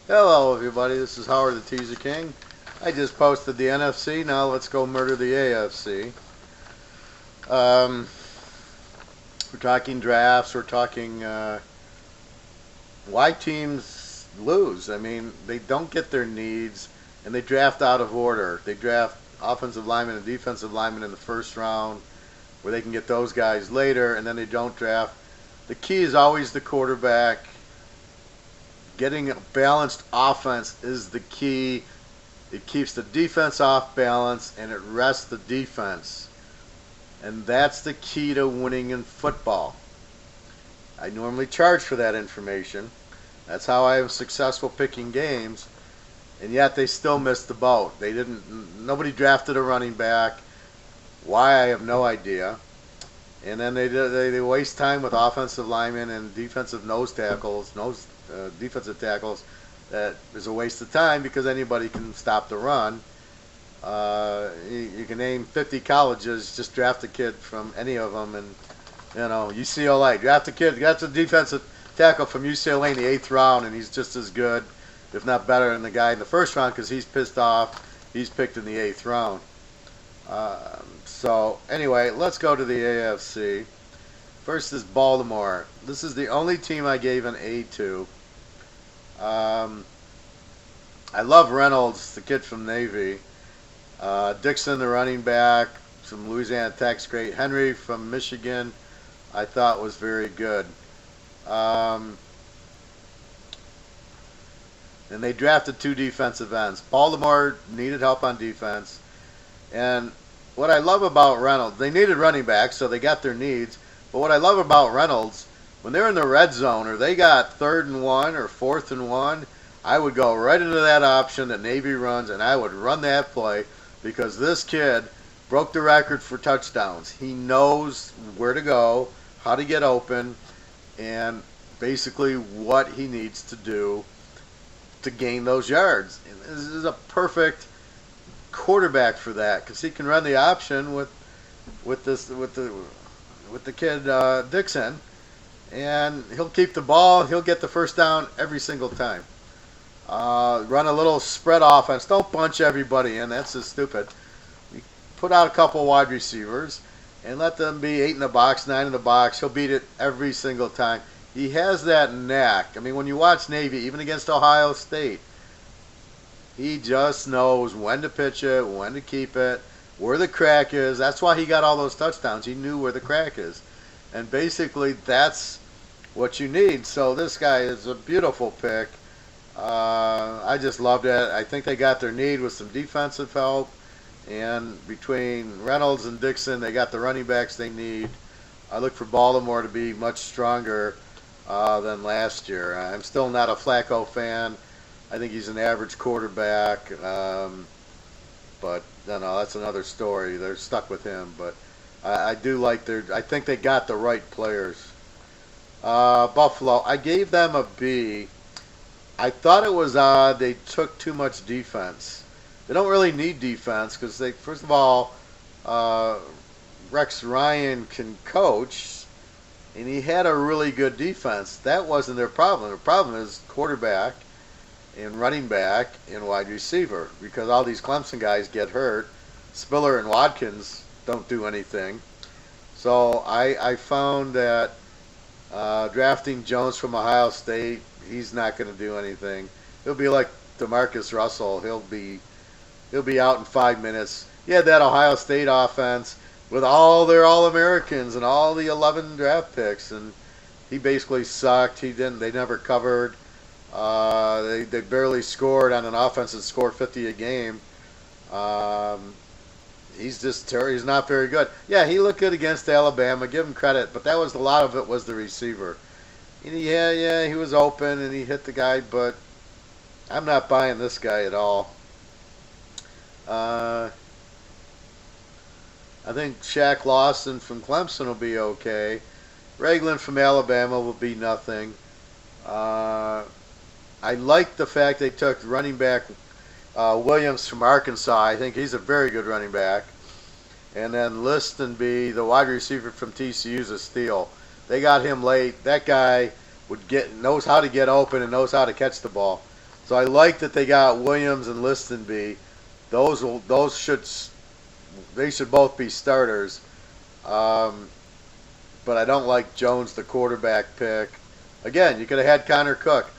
Hello, everybody. This is Howard the Teaser King. I just posted the NFC. Now let's go murder the AFC. Um, we're talking drafts. We're talking why teams lose. I mean, they don't get their needs, and they draft out of order. They draft offensive linemen and defensive linemen in the first round, where they can get those guys later, and then they don't draft. The key is always the quarterback. Getting a balanced offense is the key. It keeps the defense off balance and it rests the defense. And that's the key to winning in football. I normally charge for that information. That's how I am successful picking games. And yet they still missed the boat. Nobody drafted a running back. Why, I have no idea. And then they waste time with offensive linemen and defensive defensive tackles. That is a waste of time because anybody can stop the run. You can name 50 colleges, just draft a kid from any of them, and UCLA, draft a kid, got the defensive tackle from UCLA in the 8th round, and he's just as good, if not better, than the guy in the 1st round because he's pissed off. He's picked in the 8th round. So anyway, let's go to the AFC. First is Baltimore. This is the only team I gave an A to. I love Reynolds, the kid from Navy. Dixon, the running back from Louisiana Tech's great. Henry from Michigan, I thought was very good. And they drafted 2 defensive ends. Baltimore needed help on defense. And what I love about Reynolds, they needed running backs, so they got their needs. But what I love about Reynolds, when they're in the red zone or they got 3rd and 1 or 4th and 1, I would go right into that option that Navy runs and I would run that play because this kid broke the record for touchdowns. He knows where to go, how to get open, and basically what he needs to do to gain those yards. And this is a perfect quarterback for that because he can run the option with the kid Dixon, and he'll keep the ball. He'll get the first down every single time. Run a little spread offense. Don't bunch everybody in. That's just stupid. You put out a couple wide receivers and let them be 8 in the box, 9 in the box. He'll beat it every single time. He has that knack. I mean, when you watch Navy, even against Ohio State, he just knows when to pitch it, when to keep it, where the crack is. That's why he got all those touchdowns. He knew where the crack is. And basically, that's what you need. So this guy is a beautiful pick. I just loved it. I think they got their need with some defensive help. And between Reynolds and Dixon, they got the running backs they need. I look for Baltimore to be much stronger than last year. I'm still not a Flacco fan. I think he's an average quarterback. But that's another story. They're stuck with him. But I do like I think they got the right players. Buffalo, I gave them a B. I thought it was odd they took too much defense. They don't really need defense because first of all, Rex Ryan can coach, and he had a really good defense. That wasn't their problem. Their problem is quarterback and running back and wide receiver because all these Clemson guys get hurt. Spiller and Watkins don't do anything. So I found that drafting Jones from Ohio State, he's not going to do anything. He'll be like DeMarcus Russell. He'll be out in 5 minutes. He had that Ohio State offense with all their All-Americans and all the 11 draft picks, and he basically sucked. They never covered. They barely scored on an offense that scored 50 a game. He's just terrible. He's not very good. Yeah, he looked good against Alabama. Give him credit, but a lot of it was the receiver. And he was open and he hit the guy, but I'm not buying this guy at all. I think Shaq Lawson from Clemson will be okay. Ragland from Alabama will be nothing. I like the fact they took running back Williams from Arkansas. I think he's a very good running back. And then Listenby, the wide receiver from TCU, is a steal. They got him late. That guy knows how to get open and knows how to catch the ball. So I like that they got Williams and Listenby. Those should both be starters. Um, but I don't like Jones, the quarterback pick. Again, you could have had Connor Cook.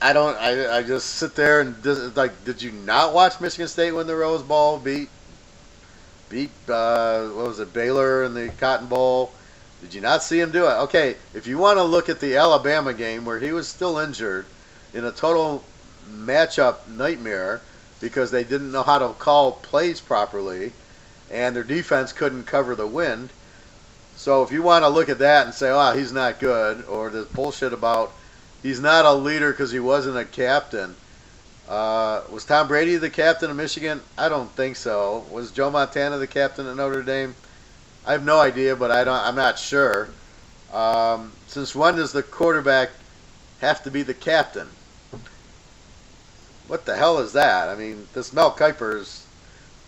I don't. I just sit there and like, did you not watch Michigan State win the Rose Bowl? Beat what was it, Baylor in the Cotton Bowl? Did you not see him do it? Okay, if you want to look at the Alabama game where he was still injured in a total matchup nightmare because they didn't know how to call plays properly and their defense couldn't cover the wind. So if you want to look at that and say, oh, he's not good, or this bullshit about he's not a leader because he wasn't a captain. Was Tom Brady the captain of Michigan? I don't think so. Was Joe Montana the captain at Notre Dame? I have no idea, but I'm not sure. Since when does the quarterback have to be the captain? What the hell is that? I mean, this Mel Kiper is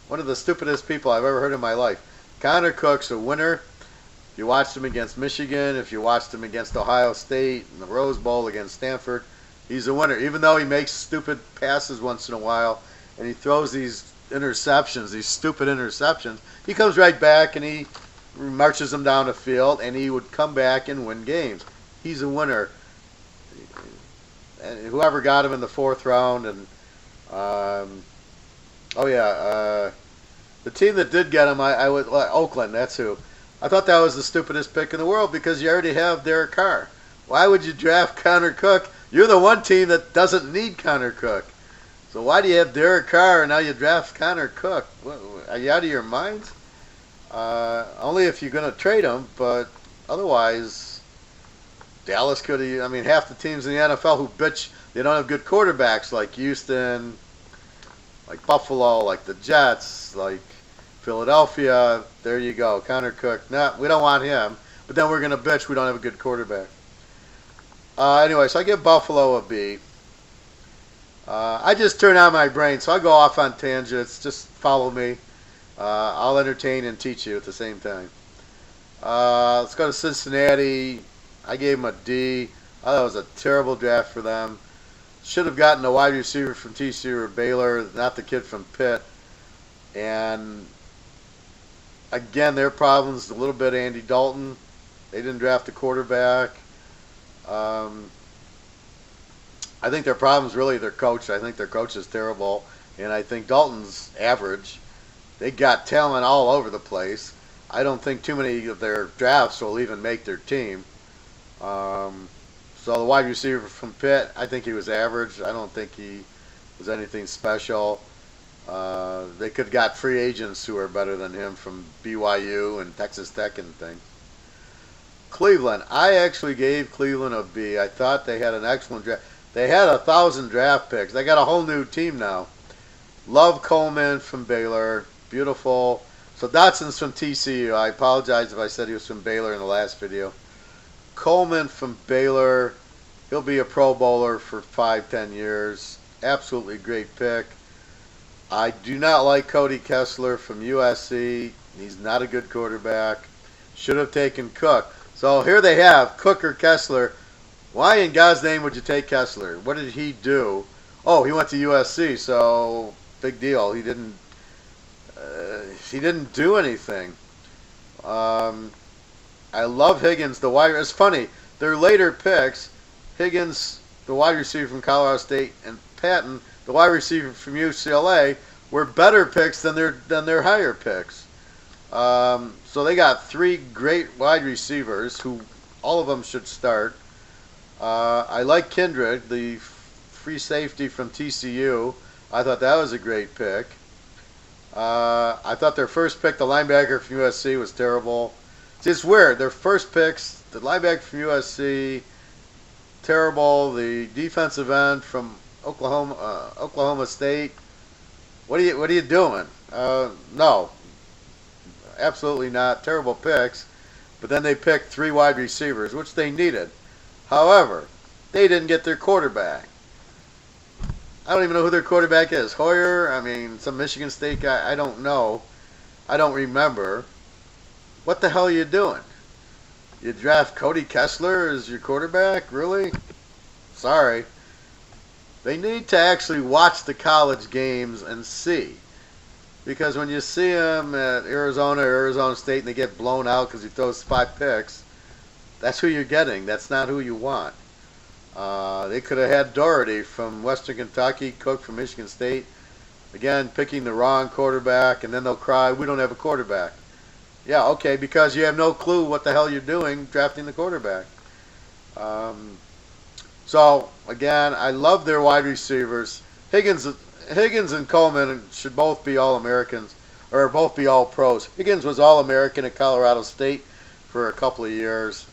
one of the stupidest people I've ever heard in my life. Connor Cook's a winner. If you watched him against Michigan, if you watched him against Ohio State in the Rose Bowl against Stanford, he's a winner. Even though he makes stupid passes once in a while and he throws these interceptions, these stupid interceptions, he comes right back and he marches them down the field and he would come back and win games. He's a winner. And whoever got him in the 4th round, and the team that did get him, I would Oakland. That's who. I thought that was the stupidest pick in the world because you already have Derek Carr. Why would you draft Connor Cook? You're the one team that doesn't need Connor Cook. So why do you have Derek Carr and now you draft Connor Cook? What, are you out of your minds? Only if you're going to trade him, but otherwise, Dallas could have. I mean, half the teams in the NFL who bitch they don't have good quarterbacks, like Houston, like Buffalo, like the Jets, like Philadelphia. There you go, Connor Cook. Nah, we don't want him. But then we're going to bitch we don't have a good quarterback. Anyway, so I give Buffalo a B. I just turn on my brain, so I go off on tangents. Just follow me. I'll entertain and teach you at the same time. Let's go to Cincinnati. I gave them a D. I thought it was a terrible draft for them. Should have gotten a wide receiver from TCU or Baylor, not the kid from Pitt. And again, their problems a little bit Andy Dalton. They didn't draft a quarterback. I think their problem's really their coach. I think their coach is terrible. And I think Dalton's average. They got talent all over the place. I don't think too many of their drafts will even make their team. So the wide receiver from Pitt, I think he was average. I don't think he was anything special. They could have got free agents who are better than him from BYU and Texas Tech and things. Cleveland, I actually gave Cleveland a B. I thought they had an excellent draft. They had 1,000 draft picks. They got a whole new team now. Love Coleman from Baylor. Beautiful. So Dotson's from TCU. I apologize if I said he was from Baylor in the last video. Coleman from Baylor. He'll be a Pro Bowler for 5-10 years. Absolutely great pick. I do not like Cody Kessler from USC. He's not a good quarterback. Should have taken Cook. So here they have Cook or Kessler. Why in God's name would you take Kessler? What did he do? Oh, he went to USC, so big deal. He didn't do anything. I love Higgins, the wide. It's funny. Their later picks, Higgins, the wide receiver from Colorado State, and Patton, the wide receiver from UCLA, were better picks than their higher picks. So they got 3 great wide receivers who all of them should start. I like Kindred, the free safety from TCU. I thought that was a great pick. I thought their first pick, the linebacker from USC, was terrible. It's weird. Their first picks, the linebacker from USC, terrible. The defensive end from Oklahoma State. What are you doing? No, absolutely not. Terrible picks. But then they picked 3 wide receivers, which they needed. However, they didn't get their quarterback. I don't even know who their quarterback is. Hoyer, I mean, some Michigan State guy, I don't know. I don't remember. What the hell are you doing? You draft Cody Kessler as your quarterback? Really? Sorry. They need to actually watch the college games and see. Because when you see him at Arizona or Arizona State and they get blown out because he throws 5 picks, that's who you're getting. That's not who you want. They could have had Doherty from Western Kentucky, Cook from Michigan State. Again, picking the wrong quarterback, and then they'll cry, we don't have a quarterback. Yeah, okay, because you have no clue what the hell you're doing drafting the quarterback. So, again, I love their wide receivers. Higgins and Coleman should both be All-Americans, or both be All-Pros. Higgins was All-American at Colorado State for a couple of years.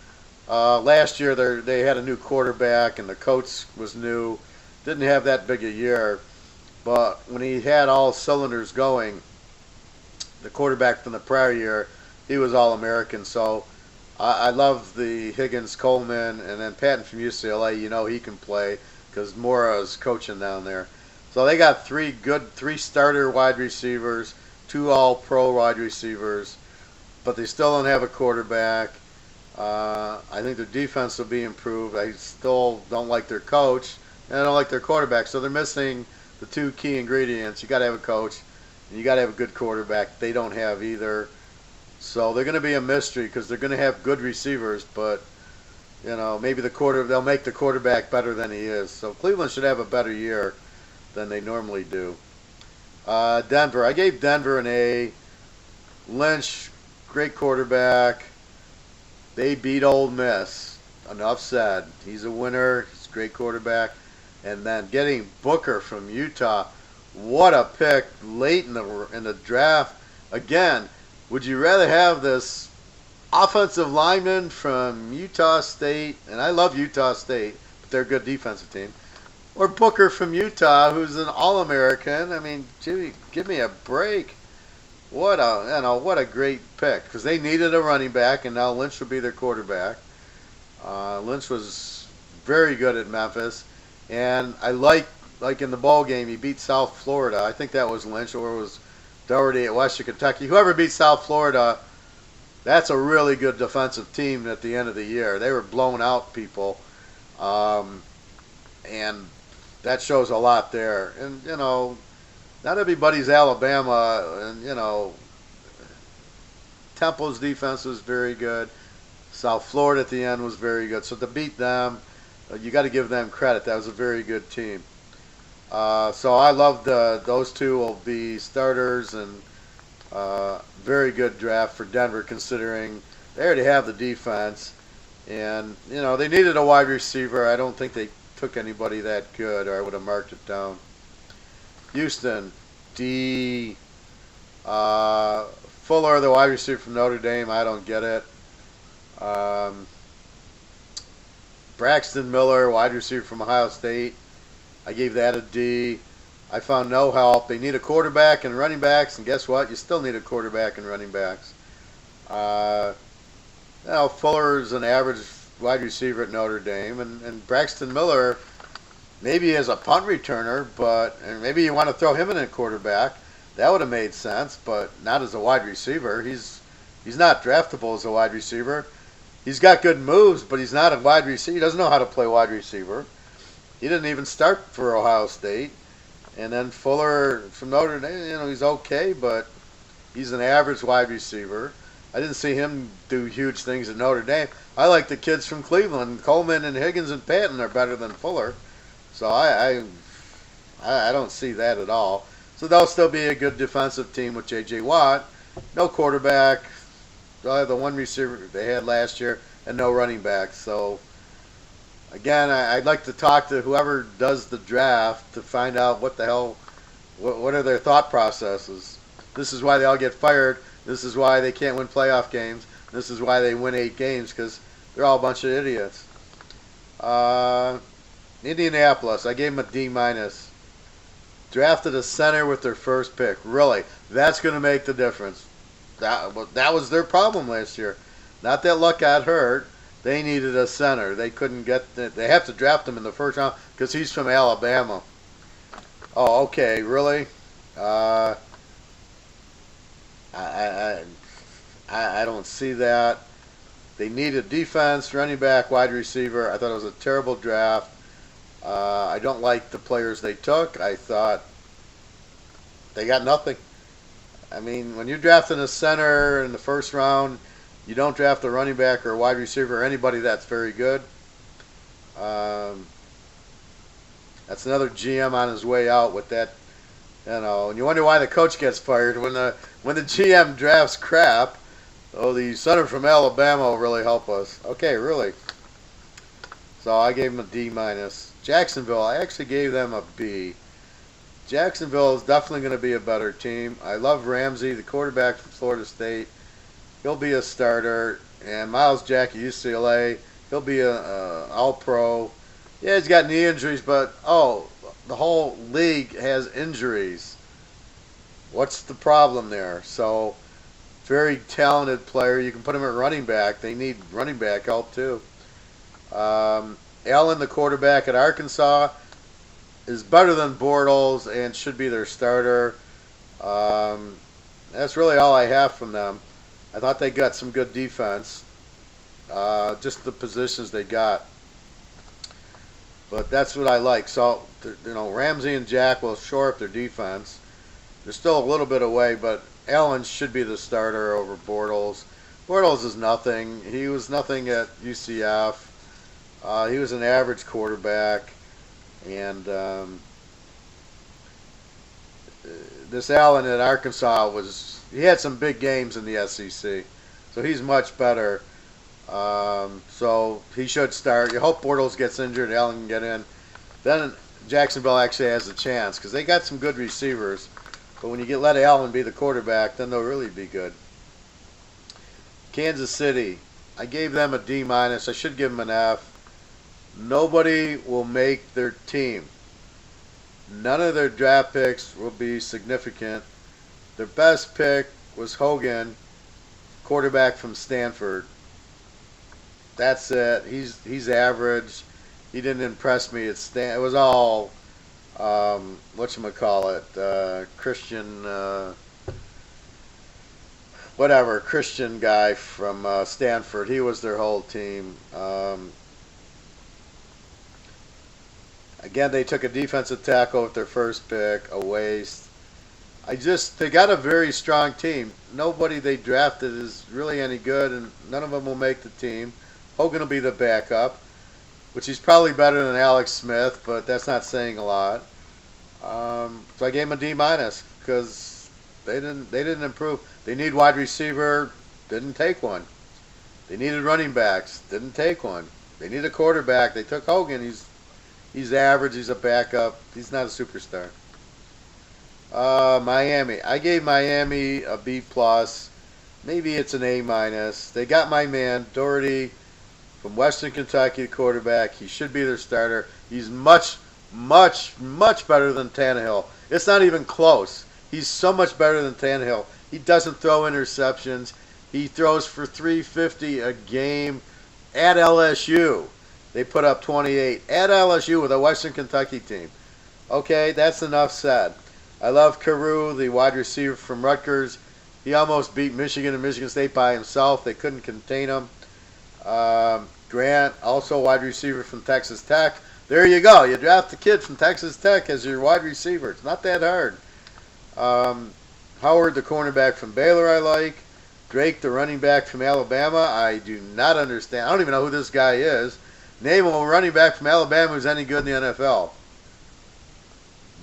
Last year they had a new quarterback, and the coach was new. Didn't have that big a year. But when he had all cylinders going, the quarterback from the prior year, he was All-American. So I love the Higgins, Coleman, and then Patton from UCLA. You know he can play because Mora's coaching down there. So they got three starter wide receivers, 2 All-Pro wide receivers, but they still don't have a quarterback. I think their defense will be improved. I still don't like their coach, and I don't like their quarterback. So they're missing the 2 key ingredients. You got to have a coach, and you got to have a good quarterback. They don't have either. So they're going to be a mystery because they're going to have good receivers, but maybe they'll make the quarterback better than he is. So Cleveland should have a better year than they normally do. Denver, I gave Denver an A. Lynch, great quarterback. They beat Ole Miss. Enough said. He's a winner. He's a great quarterback. And then getting Booker from Utah, what a pick late in the draft. Again, would you rather have this offensive lineman from Utah State, and I love Utah State, but they're a good defensive team, or Booker from Utah, who's an All-American? I mean, gee, give me a break. What a great pick, because they needed a running back, and now Lynch will be their quarterback. Lynch was very good at Memphis. And I like in the ball game, he beat South Florida. I think that was Lynch, or it was Doherty at Western Kentucky. Whoever beat South Florida, that's a really good defensive team at the end of the year. They were blowing out people, and that shows a lot there. And not everybody's Alabama, and Temple's defense was very good. South Florida at the end was very good. So to beat them, you got to give them credit. That was a very good team. So I love those 2 will be starters, and very good draft for Denver considering they already have the defense. And, they needed a wide receiver. I don't think they took anybody that good, or I would have marked it down. Houston, D. Fuller, the wide receiver from Notre Dame, I don't get it. Braxton Miller, wide receiver from Ohio State, I gave that a D. I found no help. They need a quarterback and running backs, and guess what? You still need a quarterback and running backs. Fuller is an average wide receiver at Notre Dame, and Braxton Miller, maybe as a punt returner, but maybe you want to throw him in at quarterback. That would have made sense, but not as a wide receiver. He's not draftable as a wide receiver. He's got good moves, but he's not a wide receiver. He doesn't know how to play wide receiver. He didn't even start for Ohio State. And then Fuller from Notre Dame, he's okay, but he's an average wide receiver. I didn't see him do huge things at Notre Dame. I like the kids from Cleveland. Coleman and Higgins and Patton are better than Fuller. So I don't see that at all. So they'll still be a good defensive team with J.J. Watt. No quarterback. They'll have the one receiver they had last year and no running back. So, again, I'd like to talk to whoever does the draft to find out what are their thought processes. This is why they all get fired. This is why they can't win playoff games. This is why they win 8 games, because they're all a bunch of idiots. Indianapolis, I gave them a D-. Drafted a center with their first pick. Really, that's going to make the difference. That was their problem last year. Not that Luck got hurt. They needed a center. They couldn't get. They have to draft him in the first round because he's from Alabama. Oh, okay, really? I don't see that. They needed defense, running back, wide receiver. I thought it was a terrible draft. I don't like the players they took. I thought they got nothing. I mean, when you're drafting a center in the first round, you don't draft a running back or a wide receiver or anybody that's very good. Um, that's another GM on his way out with that, and you wonder why the coach gets fired when the GM drafts crap. Oh, the center from Alabama will really help us. Okay, really. So I gave him a D minus. Jacksonville, I actually gave them a B. Jacksonville is definitely going to be a better team. I love Ramsey, the quarterback from Florida State. He'll be a starter. And Miles Jack at UCLA, he'll be a All-Pro. Yeah, he's got knee injuries, but, the whole league has injuries. What's the problem there? So, very talented player. You can put him at running back. They need running back help, too. Allen, the quarterback at Arkansas, is better than Bortles and should be their starter. That's really all I have from them. I thought they got some good defense. Just the positions they got. But that's what I like. So, Ramsey and Jack will shore up their defense. They're still a little bit away, but Allen should be the starter over Bortles. Bortles is nothing. He was nothing at UCF. He was an average quarterback. And this Allen at Arkansas he had some big games in the SEC. So he's much better. So he should start. You hope Bortles gets injured, Allen can get in. Then Jacksonville actually has a chance because they got some good receivers. But when you let Allen be the quarterback, then they'll really be good. Kansas City, I gave them a D minus. I should give them an F. Nobody will make their team. None of their draft picks will be significant. Their best pick was Hogan, quarterback from Stanford. That's it. He's average. He didn't impress me. It was all whatchamacallit, Christian Christian guy from Stanford. He was their whole team. Again, they took a defensive tackle with their first pick, a waste. They got a very strong team. Nobody they drafted is really any good, and none of them will make the team. Hogan will be the backup, which he's probably better than Alex Smith, but that's not saying a lot. So I gave him a D minus because they didn't improve. They need wide receiver, didn't take one. They needed running backs, didn't take one. They need a quarterback. They took Hogan. He's average. He's a backup. He's not a superstar. Miami. I gave Miami a B plus. Maybe it's an A minus. They got my man Doherty from Western Kentucky, quarterback. He should be their starter. He's much, much, much better than Tannehill. It's not even close. He's so much better than Tannehill. He doesn't throw interceptions. He throws for 350 a game at LSU. They put up 28 at LSU with a Western Kentucky team. Okay, that's enough said. I love Carew, the wide receiver from Rutgers. He almost beat Michigan and Michigan State by himself. They couldn't contain him. Grant, also wide receiver from Texas Tech. There you go. You draft the kid from Texas Tech as your wide receiver. It's not that hard. Howard, the cornerback from Baylor, I like. Drake, the running back from Alabama. I do not understand. I don't even know who this guy is. Name a running back from Alabama who's any good in the NFL.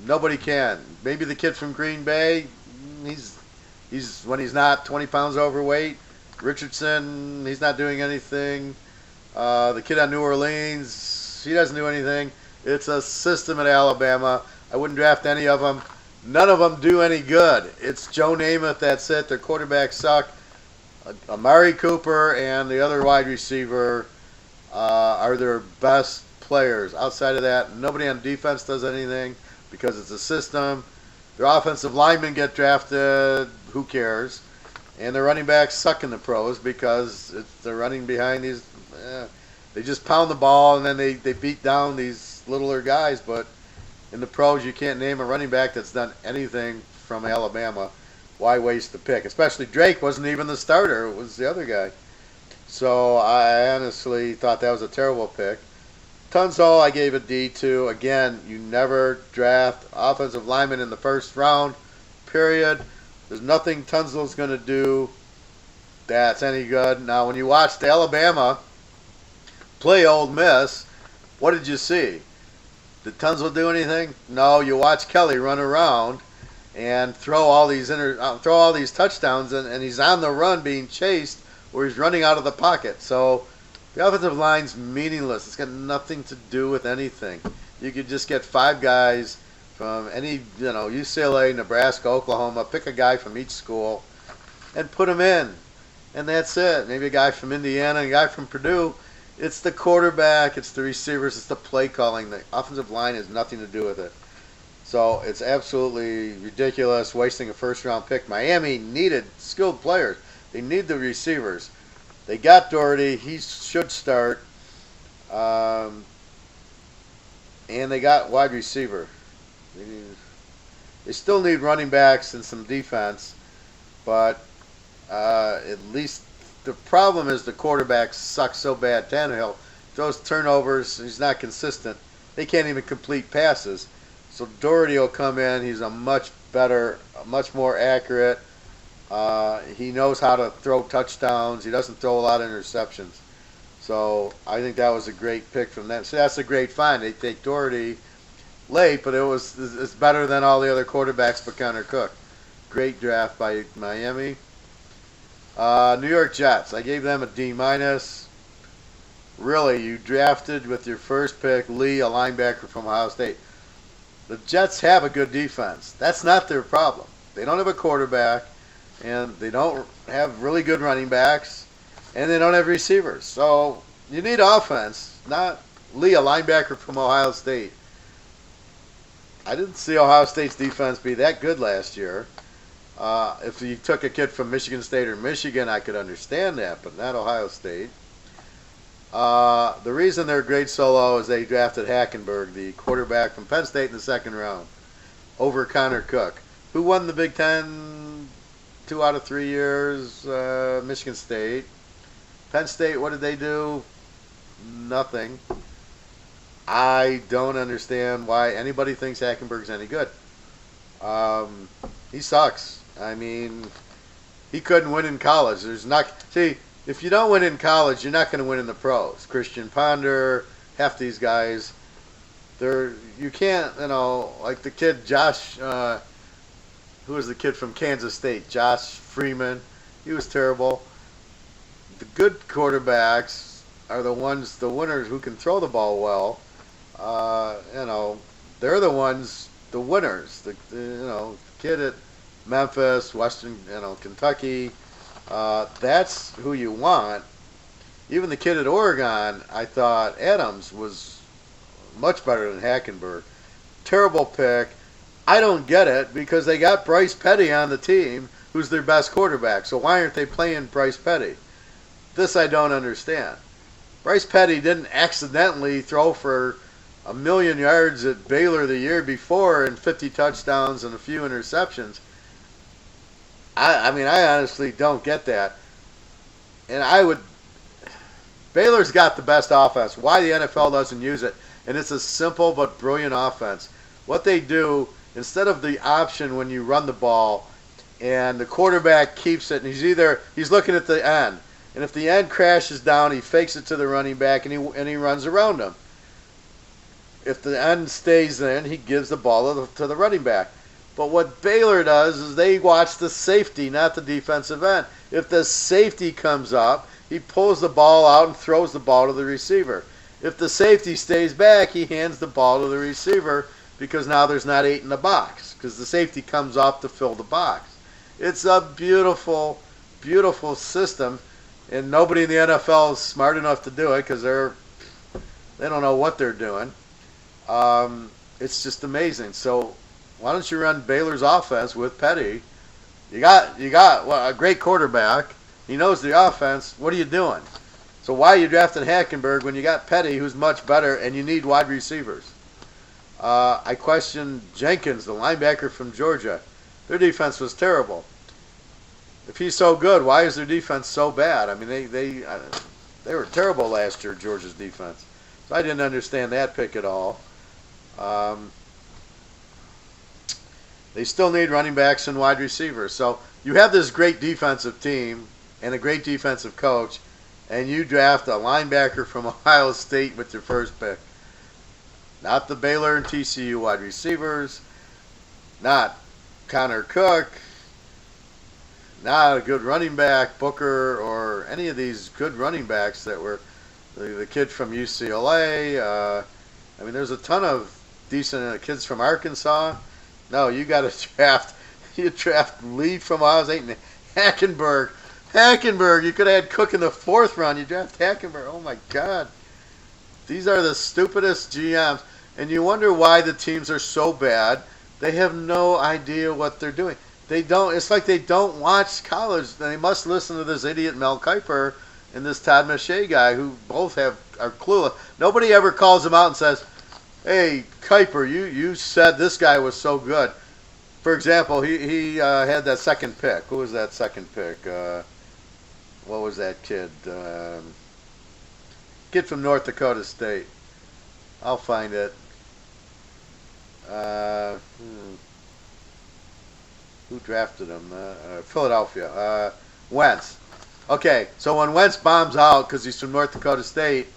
Nobody can. Maybe the kid from Green Bay. He's when he's not 20 pounds overweight. Richardson, he's not doing anything. The kid on New Orleans, he doesn't do anything. It's a system at Alabama. I wouldn't draft any of them. None of them do any good. It's Joe Namath, that's it. Their quarterbacks suck. Amari Cooper and the other wide receiver are their best players. Outside of that, nobody on defense does anything because it's a system. Their offensive linemen get drafted. Who cares? And their running backs suck in the pros because they're running behind these. They just pound the ball and then they beat down these littler guys. But in the pros, you can't name a running back that's done anything from Alabama. Why waste the pick? Especially Drake wasn't even the starter. It was the other guy. So I honestly thought that was a terrible pick. Tunzel, I gave a D to. Again, you never draft offensive linemen in the first round, period. There's nothing Tunzel's going to do that's any good. Now, when you watched Alabama play Ole Miss, what did you see? Did Tunzel do anything? No. You watch Kelly run around and throw all these touchdowns, and he's on the run being chased, or he's running out of the pocket. So the offensive line's meaningless. It's got nothing to do with anything. You could just get 5 guys from any, UCLA, Nebraska, Oklahoma. Pick a guy from each school and put him in, and that's it. Maybe a guy from Indiana, a guy from Purdue. It's the quarterback, it's the receivers, it's the play calling. The offensive line has nothing to do with it. So it's absolutely ridiculous, wasting a first-round pick. Miami needed skilled players. They need the receivers. They got Doherty. He should start. And they got wide receiver. They still need running backs and some defense. But at least the problem is the quarterback sucks so bad. Tannehill throws turnovers. He's not consistent. They can't even complete passes. So Doherty will come in. He's a much better, much more accurate. He knows how to throw touchdowns. He doesn't throw a lot of interceptions. So I think that was a great pick from them. So that's a great find. They take Doherty late, but it's better than all the other quarterbacks but Connor Cook. Great draft by Miami. New York Jets. I gave them a D-. Really, you drafted with your first pick Lee, a linebacker from Ohio State. The Jets have a good defense. That's not their problem. They don't have a quarterback, and they don't have really good running backs, and they don't have receivers. So you need offense, not Lee, a linebacker from Ohio State. I didn't see Ohio State's defense be that good last year. If you took a kid from Michigan State or Michigan, I could understand that, but not Ohio State. The reason they're great solo is they drafted Hackenberg, the quarterback from Penn State, in the second round, over Connor Cook, who won the Big Ten 2 out of 3 years. Michigan State. Penn State, what did they do? Nothing. I don't understand why anybody thinks Hackenberg's any good. He sucks. I mean, he couldn't win in college. If you don't win in college, you're not going to win in the pros. Christian Ponder, half these guys, you can't, like the kid Josh, who was the kid from Kansas State, Josh Freeman. He was terrible. The good quarterbacks are the winners who can throw the ball well. They're the ones, the winners. The kid at Memphis, Western, Kentucky. That's who you want. Even the kid at Oregon, I thought Adams was much better than Hackenberg. Terrible pick. I don't get it because they got Bryce Petty on the team, who's their best quarterback. So why aren't they playing Bryce Petty? This I don't understand. Bryce Petty didn't accidentally throw for 1,000,000 yards at Baylor the year before and 50 touchdowns and a few interceptions. I honestly don't get that. And Baylor's got the best offense. Why the NFL doesn't use it? And it's a simple but brilliant offense. What they do, instead of the option when you run the ball and the quarterback keeps it, and he's looking at the end. And if the end crashes down, he fakes it to the running back and he runs around him. If the end stays in, he gives the ball to the running back. But what Baylor does is they watch the safety, not the defensive end. If the safety comes up, he pulls the ball out and throws the ball to the receiver. If the safety stays back, he hands the ball to the receiver because now there's not 8 in the box because the safety comes up to fill the box. It's a beautiful, beautiful system, and nobody in the NFL is smart enough to do it because they don't know what they're doing. It's just amazing. So why don't you run Baylor's offense with Petty? You got a great quarterback. He knows the offense. What are you doing? So why are you drafting Hackenberg when you got Petty, who's much better, and you need wide receivers? I question Jenkins, the linebacker from Georgia. Their defense was terrible. If he's so good, why is their defense so bad? I mean, they were terrible last year, Georgia's defense. So I didn't understand that pick at all. Um, they still need running backs and wide receivers. So you have this great defensive team and a great defensive coach, and you draft a linebacker from Ohio State with your first pick. Not the Baylor and TCU wide receivers, not Connor Cook, not a good running back, Booker, or any of these good running backs that were the kid from UCLA. I mean, there's a ton of decent kids from Arkansas. No, you got to draft. You draft Lee from Ohio State and Hackenberg. Hackenberg, you could have had Cook in the 4th round. You draft Hackenberg. Oh my God. These are the stupidest GMs. And you wonder why the teams are so bad. They have no idea what they're doing. They don't. It's like they don't watch college. They must listen to this idiot Mel Kiper and this Todd McShay guy, who both are clueless. Nobody ever calls them out and says, "Hey, Kiper, you said this guy was so good." For example, he had that second pick. Who was that second pick? What was that kid? Kid from North Dakota State. I'll find it. Who drafted him? Philadelphia. Wentz. Okay, so when Wentz bombs out because he's from North Dakota State,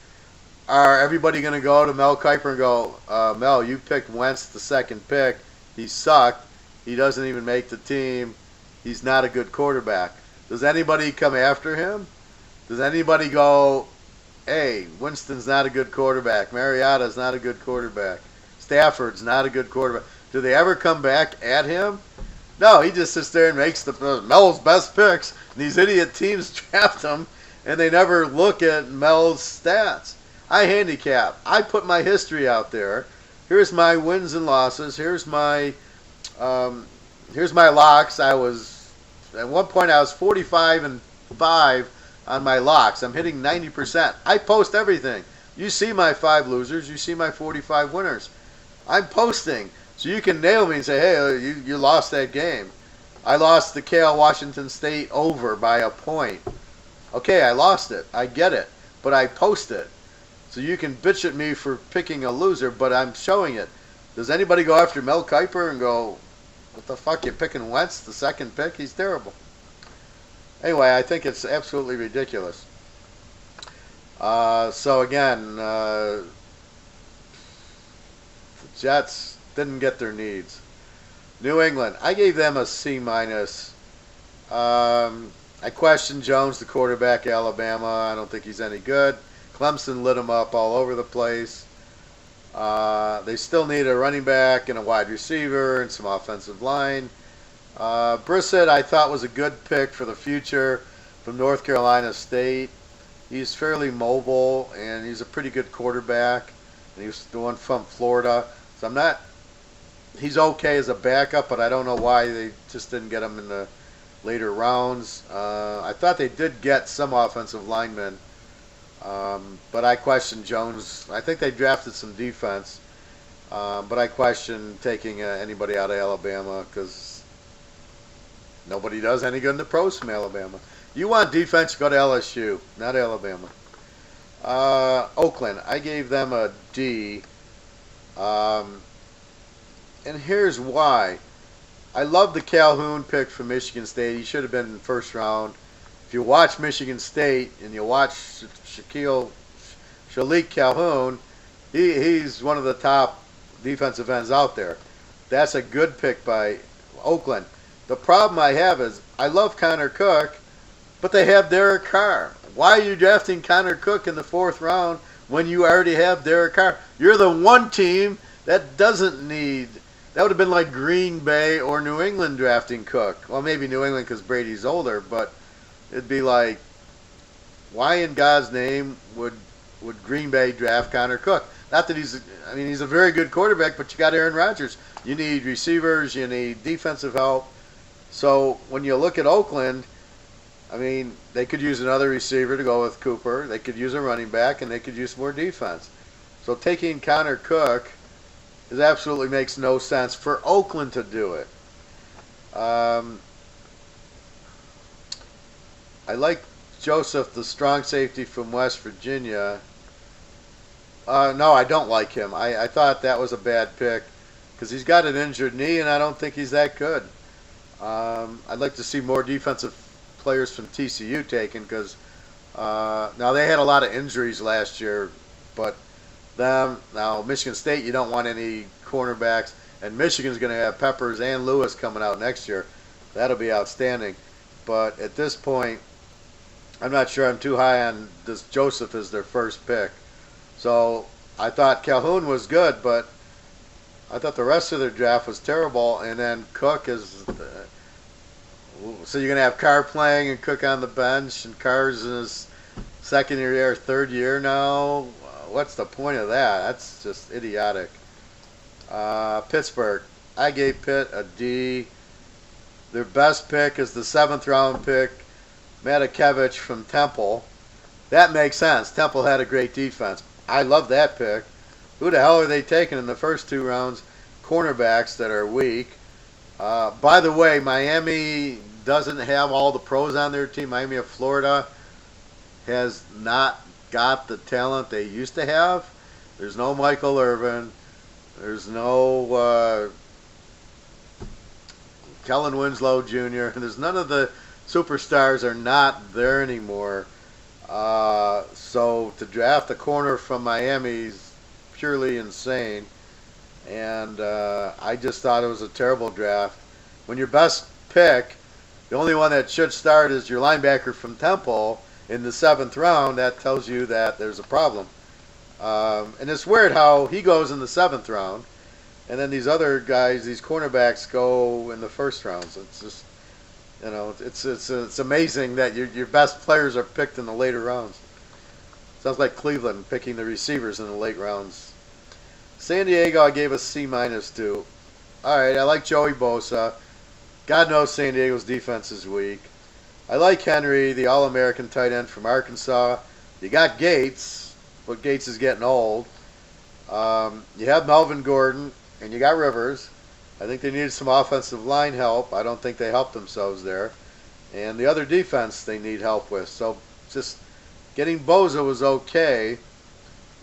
are everybody going to go to Mel Kiper and go, Mel, you picked Wentz the second pick. He sucked. He doesn't even make the team. He's not a good quarterback. Does anybody come after him? Does anybody go, hey, Winston's not a good quarterback. Mariotta's not a good quarterback. Stafford's not a good quarterback. Do they ever come back at him? No, he just sits there and makes the Mel's best picks. And these idiot teams draft him, and they never look at Mel's stats. I handicap. I put my history out there. Here's my wins and losses. Here's my locks. At one point I was 45-5 on my locks. I'm hitting 90%. I post everything. You see my 5 losers. You see my 45 winners. I'm posting. So you can nail me and say, hey, you lost that game. I lost the Cal Washington State over by a point. Okay, I lost it. I get it. But I post it. So you can bitch at me for picking a loser, but I'm showing it. Does anybody go after Mel Kiper and go, what the fuck, you're picking Wentz, the second pick? He's terrible. Anyway, I think it's absolutely ridiculous. So again, the Jets didn't get their needs. New England, I gave them a C minus. I questioned Jones, the quarterback, Alabama. I don't think he's any good. Clemson lit him up all over the place. They still need a running back and a wide receiver and some offensive line. Brissett, I thought, was a good pick for the future from North Carolina State. He's fairly mobile, and he's a pretty good quarterback. And he was the one from Florida. So he's okay as a backup, but I don't know why they just didn't get him in the later rounds. I thought they did get some offensive linemen, but I question Jones. I think they drafted some defense, but I question taking anybody out of Alabama because nobody does any good in the pros from Alabama. You want defense, go to LSU, not Alabama. Oakland, I gave them a D. And here's why. I love the Calhoun pick from Michigan State. He should have been in the first round. If you watch Michigan State and you watch Shalik Calhoun, he's one of the top defensive ends out there. That's a good pick by Oakland. The problem I have is I love Connor Cook, but they have Derek Carr. Why are you drafting Connor Cook in the 4th round when you already have Derek Carr? You're the one team that doesn't need. That would have been like Green Bay or New England drafting Cook. Well, maybe New England because Brady's older, but it'd be like, why in God's name would Green Bay draft Connor Cook? Not that he's a very good quarterback, but you got Aaron Rodgers. You need receivers, you need defensive help. So when you look at Oakland, I mean, they could use another receiver to go with Cooper. They could use a running back, and they could use more defense. So taking Connor Cook absolutely makes no sense for Oakland to do it. I like Joseph, the strong safety from West Virginia. No, I don't like him. I thought that was a bad pick because he's got an injured knee, and I don't think he's that good. I'd like to see more defensive players from TCU taken because now they had a lot of injuries last year, but them now Michigan State, you don't want any cornerbacks, and Michigan's going to have Peppers and Lewis coming out next year. That'll be outstanding. But at this point, I'm not sure I'm too high on this Joseph as their first pick. So I thought Calhoun was good, but I thought the rest of their draft was terrible. And then Cook is. So you're going to have Carr playing and Cook on the bench, and Carr's in his second year or third year now. What's the point of that? That's just idiotic. Pittsburgh. I gave Pitt a D. Their best pick is the 7th round pick, Matakevich from Temple. That makes sense. Temple had a great defense. I love that pick. Who the hell are they taking in the first 2 rounds? Cornerbacks that are weak. By the way, Miami doesn't have all the pros on their team. Miami of Florida has not got the talent they used to have. There's no Michael Irvin. There's no Kellen Winslow Jr. There's none of the superstars are not there anymore. So to draft a corner from Miami is purely insane. And I just thought it was a terrible draft. When your best pick, the only one that should start is your linebacker from Temple in the 7th round, that tells you that there's a problem. And it's weird how he goes in the 7th round, and then these other guys, these cornerbacks, go in the 1st rounds. It's just, it's amazing that your best players are picked in the later rounds. Sounds like Cleveland picking the receivers in the late rounds. San Diego, I gave a C- to. All right, I like Joey Bosa. God knows San Diego's defense is weak. I like Henry, the All-American tight end from Arkansas. You got Gates, but Gates is getting old. You have Melvin Gordon, and you got Rivers. I think they needed some offensive line help. I don't think they helped themselves there. And the other defense they need help with. So just getting Bosa was okay.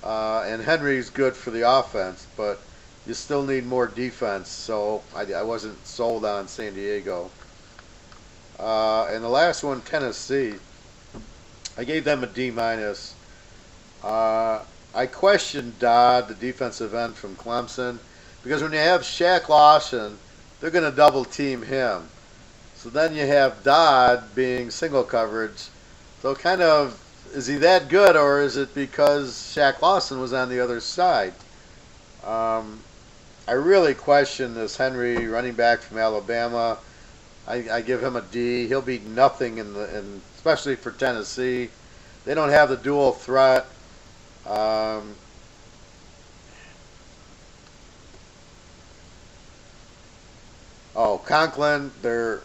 And Henry's good for the offense, but you still need more defense. So I wasn't sold on San Diego. And the last one, Tennessee. I gave them a D-. I questioned Dodd, the defensive end from Clemson, because when you have Shaq Lawson, they're going to double team him. So then you have Dodd being single coverage. So kind of, is he that good, or is it because Shaq Lawson was on the other side? I really question this Henry running back from Alabama. I give him a D. He'll be nothing especially for Tennessee. They don't have the dual threat. Conklin, their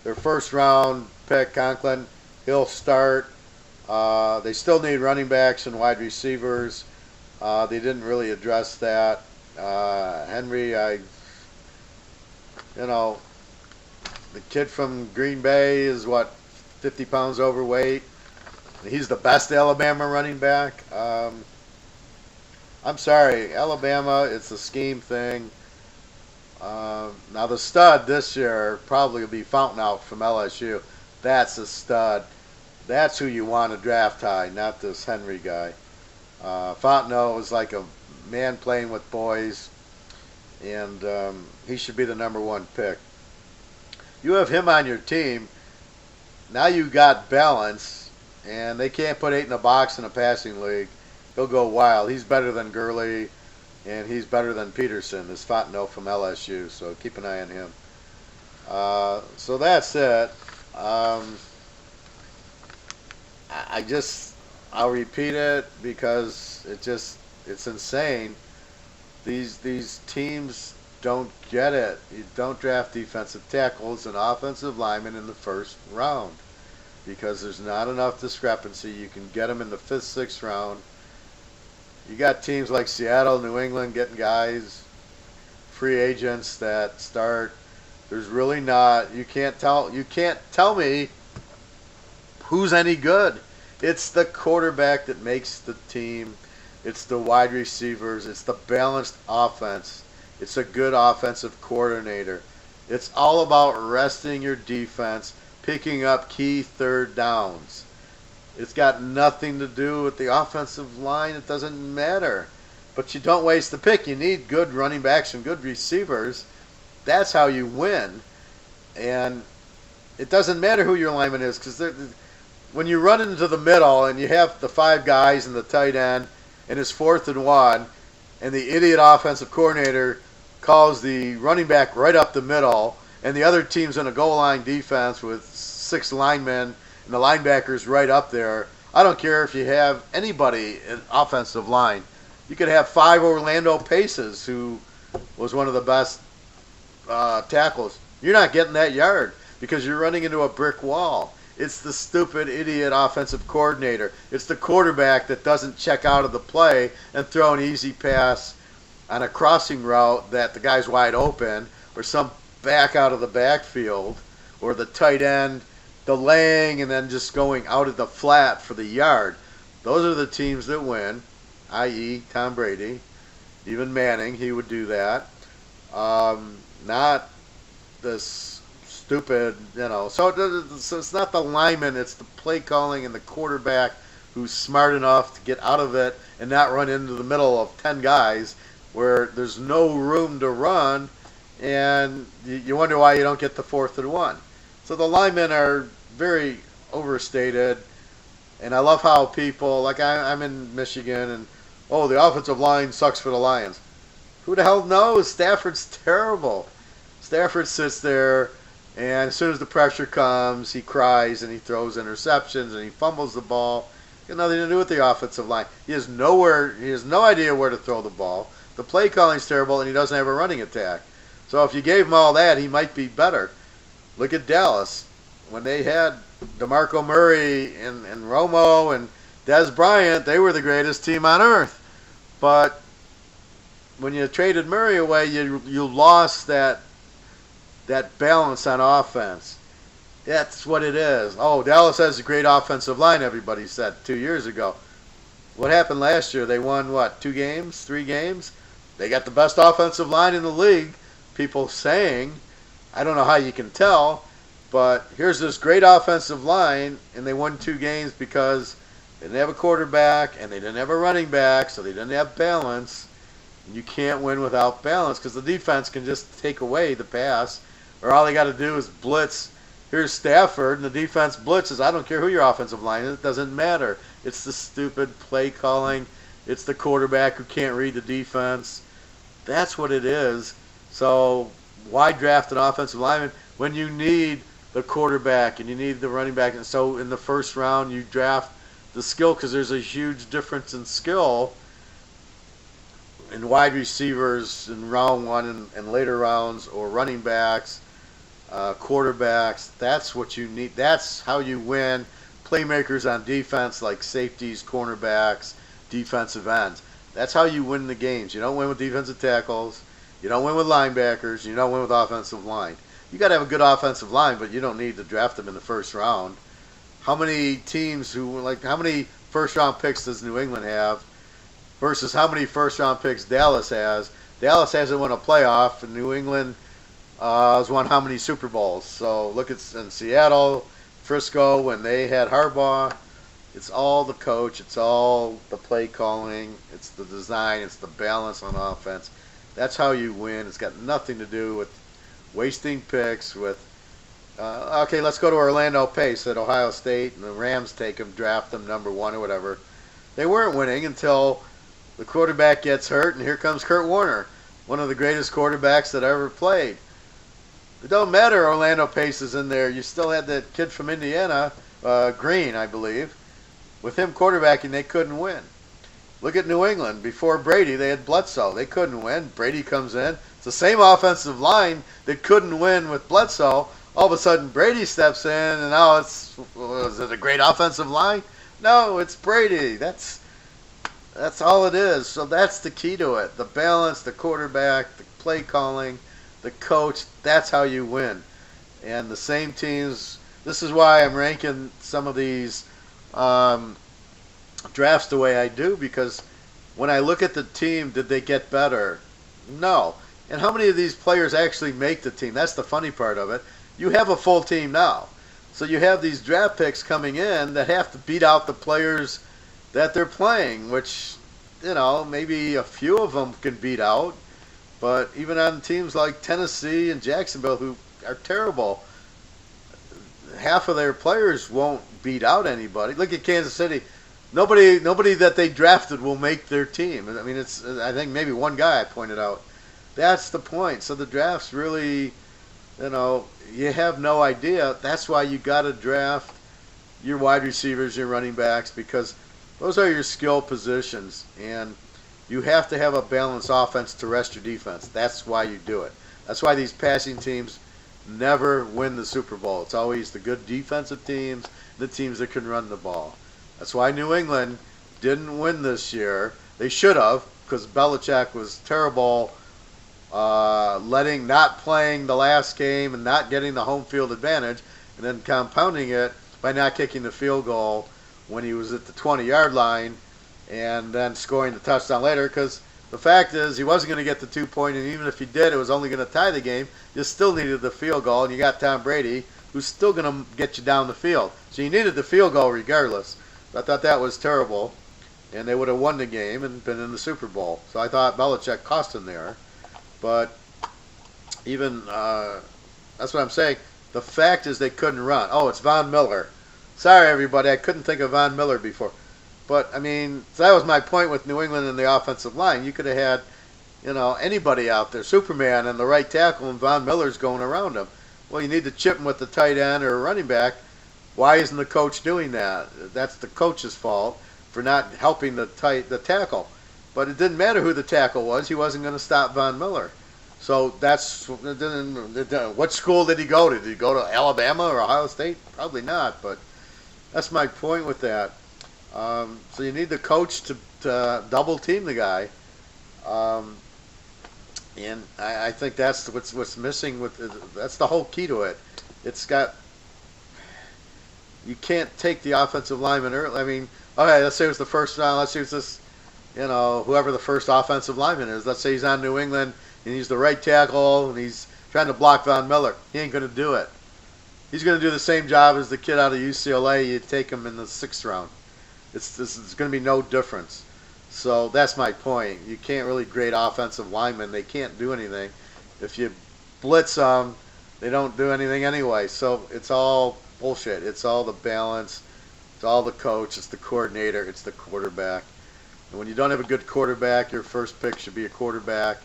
1st round pick, Conklin, he'll start. They still need running backs and wide receivers. They didn't really address that. Henry, the kid from Green Bay is 50 pounds overweight. He's the best Alabama running back. I'm sorry, Alabama, it's a scheme thing. Now the stud this year probably will be Fountain from LSU. That's a stud. That's who you want to draft high, not this Henry guy. Fontenot is like a man playing with boys, and he should be the number 1 pick. You have him on your team. Now you got balance, and they can't put 8 in a box in a passing league. He'll go wild. He's better than Gurley, and he's better than Peterson, this Fontenot from LSU, so keep an eye on him. So that's it. I'll repeat it because it's insane. These teams don't get it. You don't draft defensive tackles and offensive linemen in the 1st round because there's not enough discrepancy. You can get them in the 5th, 6th round. You got teams like Seattle, New England getting guys, free agents that start. There's really not. You can't tell me who's any good. It's the quarterback that makes the team. It's the wide receivers. It's the balanced offense. It's a good offensive coordinator. It's all about resting your defense, picking up key third downs. It's got nothing to do with the offensive line. It doesn't matter. But you don't waste the pick. You need good running backs and good receivers. That's how you win. And it doesn't matter who your lineman is, because when you run into the middle and you have the 5 guys and the tight end and it's 4th and 1, and the idiot offensive coordinator calls the running back right up the middle, and the other team's in a goal line defense with 6 linemen and the linebacker's right up there. I don't care if you have anybody in offensive line. You could have 5 Orlando Paces, who was one of the best tackles. You're not getting that yard because you're running into a brick wall. It's the stupid idiot offensive coordinator. It's the quarterback that doesn't check out of the play and throw an easy pass on a crossing route that the guy's wide open, or some back out of the backfield, or the tight end delaying and then just going out of the flat for the yard. Those are the teams that win, i.e. Tom Brady. Even Manning, he would do that. Not this stupid, So it's not the lineman, it's the play calling and the quarterback who's smart enough to get out of it and not run into the middle of 10 guys where there's no room to run, and you wonder why you don't get the 4th and 1. So the linemen are very overstated, and I love how people, like I'm in Michigan, and the offensive line sucks for the Lions. Who the hell knows? Stafford's terrible. Stafford sits there, and as soon as the pressure comes, he cries and he throws interceptions and he fumbles the ball. Got nothing to do with the offensive line. He has no idea where to throw the ball. The play calling's terrible, and he doesn't have a running attack. So if you gave him all that, he might be better. Look at Dallas. When they had DeMarco Murray and Romo and Dez Bryant, they were the greatest team on earth. But when you traded Murray away, you lost that balance on offense. That's what it is. Oh, Dallas has a great offensive line, everybody said 2 years ago. What happened last year? They won, 2 games, 3 games? They got the best offensive line in the league, people saying. I don't know how you can tell, but here's this great offensive line, and they won 2 games because they didn't have a quarterback, and they didn't have a running back, so they didn't have balance. And you can't win without balance because the defense can just take away the pass, or all they got to do is blitz. Here's Stafford, and the defense blitzes. I don't care who your offensive line is. It doesn't matter. It's the stupid play calling. It's the quarterback who can't read the defense. That's what it is. So why draft an offensive lineman when you need the quarterback and you need the running back? And so in the first round, you draft the skill, because there's a huge difference in skill in wide receivers in round 1 and later rounds, or running backs, quarterbacks. That's what you need. That's how you win. Playmakers on defense, like safeties, cornerbacks, defensive ends. That's how you win the games. You don't win with defensive tackles. You don't win with linebackers. You don't win with offensive line. You got to have a good offensive line, but you don't need to draft them in the first round. How many teams how many first round picks does New England have versus how many first round picks Dallas has? Dallas hasn't won a playoff, and New England has won how many Super Bowls? So look at in Seattle, Frisco, when they had Harbaugh. It's all the coach. It's all the play calling. It's the design. It's the balance on offense. That's how you win. It's got nothing to do with wasting picks. Okay, let's go to Orlando Pace at Ohio State, and the Rams take him, draft him number 1 or whatever. They weren't winning until the quarterback gets hurt, and here comes Kurt Warner, one of the greatest quarterbacks that ever played. It don't matter Orlando Pace is in there. You still had that kid from Indiana, Green, I believe. With him quarterbacking, they couldn't win. Look at New England. Before Brady, they had Bledsoe. They couldn't win. Brady comes in. It's the same offensive line that couldn't win with Bledsoe. All of a sudden, Brady steps in, and now is it a great offensive line? No, it's Brady. That's all it is. So that's the key to it. The balance, the quarterback, the play calling, the coach. That's how you win. And the same teams. This is why I'm ranking some of these um, drafts the way I do because when I look at the team, did they get better? No. And how many of these players actually make the team? That's the funny part of it. You have a full team now. So you have these draft picks coming in that have to beat out the players that they're playing, which, maybe a few of them can beat out. But even on teams like Tennessee and Jacksonville, who are terrible, half of their players won't beat out anybody. Look at Kansas City. Nobody that they drafted will make their team. I mean, I think maybe one guy I pointed out. That's the point. So the draft's really, you have no idea. That's why you got to draft your wide receivers, your running backs, because those are your skill positions, and you have to have a balanced offense to rest your defense. That's why you do it. That's why these passing teams never win the Super Bowl. It's always the good defensive teams, the teams that can run the ball. That's why New England didn't win this year. They should have, because Belichick was terrible, not playing the last game and not getting the home field advantage, and then compounding it by not kicking the field goal when he was at the 20-yard line, and then scoring the touchdown later. Because the fact is, he wasn't going to get the 2-point, and even if he did, it was only going to tie the game. You still needed the field goal, and you got Tom Brady, who's still going to get you down the field. So you needed the field goal regardless. I thought that was terrible, and they would have won the game and been in the Super Bowl. So I thought Belichick cost him there. But even, that's what I'm saying. The fact is they couldn't run. Oh, it's Von Miller. Sorry, everybody, I couldn't think of Von Miller before. But, I mean, that was my point with New England and the offensive line. You could have had, anybody out there, Superman and the right tackle, and Von Miller's going around him. Well, you need to chip him with the tight end or a running back. Why isn't the coach doing that? That's the coach's fault for not helping the tackle. But it didn't matter who the tackle was. He wasn't going to stop Von Miller. So that's what school did he go to? Did he go to Alabama or Ohio State? Probably not. But that's my point with that. So you need the coach to double team the guy. And I think that's what's missing that's the whole key to it. You can't take the offensive lineman early. I mean, okay, let's say it was the first round. Let's use this, whoever the first offensive lineman is. Let's say he's on New England and he's the right tackle and he's trying to block Von Miller. He ain't going to do it. He's going to do the same job as the kid out of UCLA. You take him in the 6th round. It's going to be no difference. So that's my point. You can't really grade offensive linemen. They can't do anything. If you blitz them, they don't do anything anyway. So it's all bullshit. It's all the balance. It's all the coach. It's the coordinator. It's the quarterback. And when you don't have a good quarterback, your first pick should be a quarterback.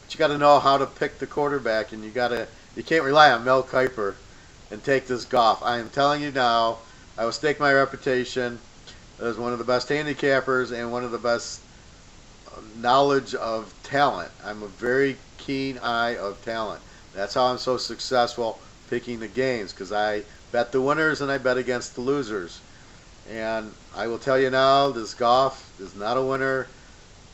But you got to know how to pick the quarterback, and you can't rely on Mel Kiper and take this Goff. I am telling you now, I will stake my reputation as one of the best handicappers and one of the best knowledge of talent. I'm a very keen eye of talent. That's how I'm so successful picking the games, because I bet the winners and I bet against the losers. And I will tell you now, this Goff is not a winner,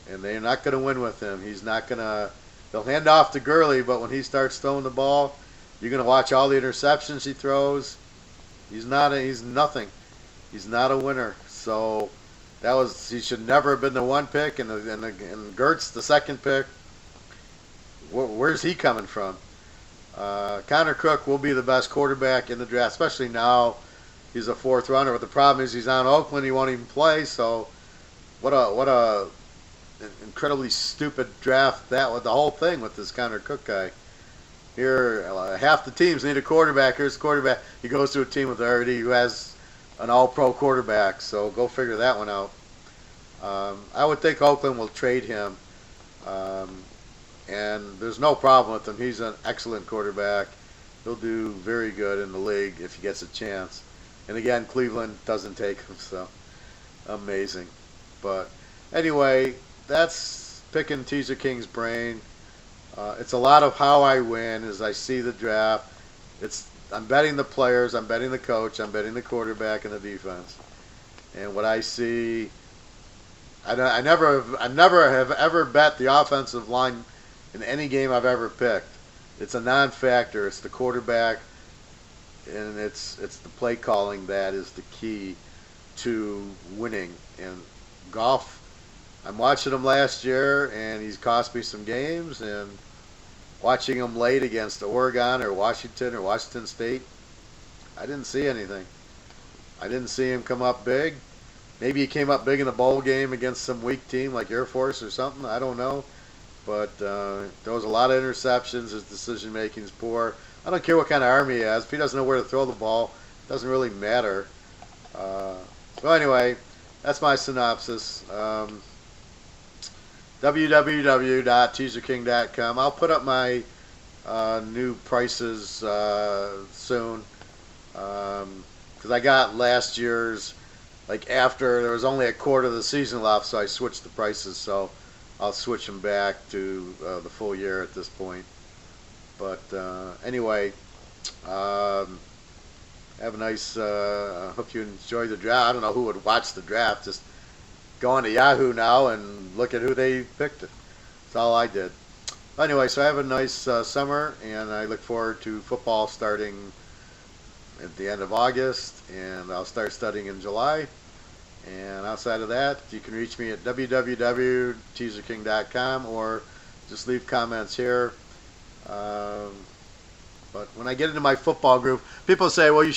and they're not going to win with him. He's not going to. They'll hand off to Gurley, but when he starts throwing the ball, you're going to watch all the interceptions he throws. He's nothing. He's not a winner. So he should never have been the 1 pick, and Gertz the 2nd pick. Where's he coming from? Connor Cook will be the best quarterback in the draft, especially now. He's a 4th runner, but the problem is he's on Oakland. He won't even play. So what a incredibly stupid draft that was, the whole thing with this Connor Cook guy. Here, half the teams need a quarterback. Here's the quarterback. He goes to a team who has an all-pro quarterback. So go figure that one out. I would think Oakland will trade him. And there's no problem with him. He's an excellent quarterback. He'll do very good in the league if he gets a chance. And again, Cleveland doesn't take him, so amazing. But anyway, that's picking Teaser King's brain. It's a lot of how I win as I see the draft. I'm betting the players, I'm betting the coach, I'm betting the quarterback and the defense. And what I see, I never have ever bet the offensive line in any game I've ever picked. It's a non-factor. It's the quarterback, and it's the play calling that is the key. to winning. And golf, I'm watching him last year, and he's cost me some games. And watching him late against Oregon or Washington State, I didn't see anything. I didn't see him come up big. Maybe he came up big in a bowl game against some weak team like Air Force or something. I don't know. But there was a lot of interceptions. His decision making is poor. I don't care what kind of arm he has. If he doesn't know where to throw the ball, it doesn't really matter. So anyway, that's my synopsis. www.teaserking.com. I'll put up my new prices soon, because I got last year's, like, after there was only a quarter of the season left, so I switched the prices. So I'll switch them back to the full year at this point. But anyway, have a nice. Hope you enjoy the draft. I don't know who would watch the draft. Just go on to Yahoo now and look at who they picked. That's all I did. Anyway, so have a nice summer, and I look forward to football starting at the end of August, and I'll start studying in July. And outside of that, you can reach me at www.teaserking.com or just leave comments here. But when I get into my football group, people say, "Well,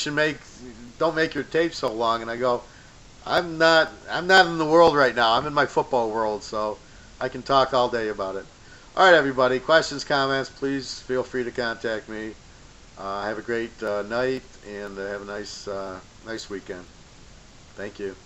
don't make your tape so long," and I go, I'm not in the world right now. I'm in my football world, so I can talk all day about it. All right, everybody. Questions, comments, please feel free to contact me. Have a great night, and have a nice weekend. Thank you.